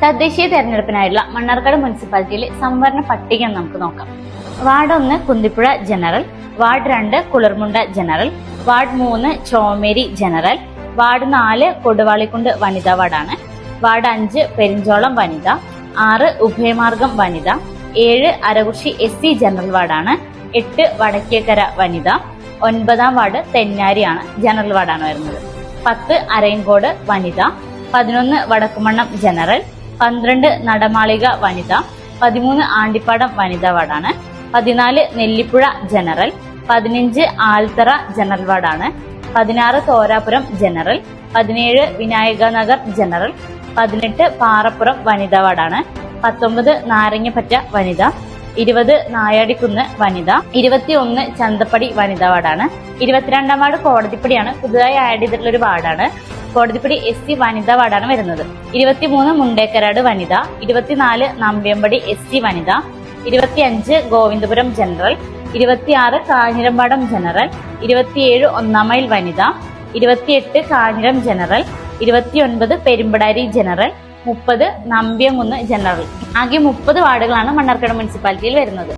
തദ്ദേശീയ തെരഞ്ഞെടുപ്പിനായുള്ള മണ്ണാർക്കാട് മുനിസിപ്പാലിറ്റിയിലെ സംവരണ പട്ടിക നമുക്ക് നോക്കാം. Ward 1 Kunthipuzha general, ward 2 Kulirmunda general, ward 3 Chomeri general, ward 4 Koduvalikkundu വനിതാ വാർഡാണ്, വാർഡ് 5 പെരിഞ്ചോളം വനിത, 6 ഉഭയമാർഗം വനിത, 7 അരകുഷി SC ജനറൽ വാർഡാണ്, 8 വടക്കേക്കര വനിത, 9 വാർഡ് തെന്നാരിയാണ് ജനറൽ വാർഡാണ് വരുന്നത്, 10 അരയൻകോട് വനിത, 11 വടക്കുമണ്ണം ജനറൽ, 12 നടമാളിക വനിത, 13 ആണ്ടിപ്പാടം വനിതാ വാർഡാണ്, 14 നെല്ലിപ്പുഴ ജനറൽ, 15 ആൽത്തറ general വാർഡാണ്, 16 Thorapuram general, 17 Vinayakanagar general, 18 പാറപ്പുറം വനിതാ വാർഡാണ്, 19 നാരങ്ങപ്പറ്റ വനിത, 20 നായാടിക്കുന്ന് വനിത, 21 ചന്തപ്പടി വനിതാ വാർഡാണ്, 22 വാർഡ് കോടതിപ്പടിയാണ്, പുതുതായി ആഡ് ചെയ്തിട്ടുള്ള ഒരു വാർഡാണ്. കോടതിപ്പടി SC വനിതാ വാർഡാണ് വരുന്നത്. 23 മുണ്ടേക്കരാട് വനിത, 24 നമ്പ്യമ്പടി SC വനിത, 25 ഗോവിന്ദപുരം ജനറൽ, 26 കാഞ്ഞിരമ്പാടം ജനറൽ, 27 ഒന്നാം മൈൽ വനിത, 28 കാഞ്ഞിരം ജനറൽ, 29 പെരുമ്പടാരി ജനറൽ, 30 നമ്പ്യംകുന്ന് ജനറൽ. ആകെ 30 വാർഡുകളാണ് മണ്ണാർക്കാട് മുനിസിപ്പാലിറ്റിയിൽ വരുന്നത്.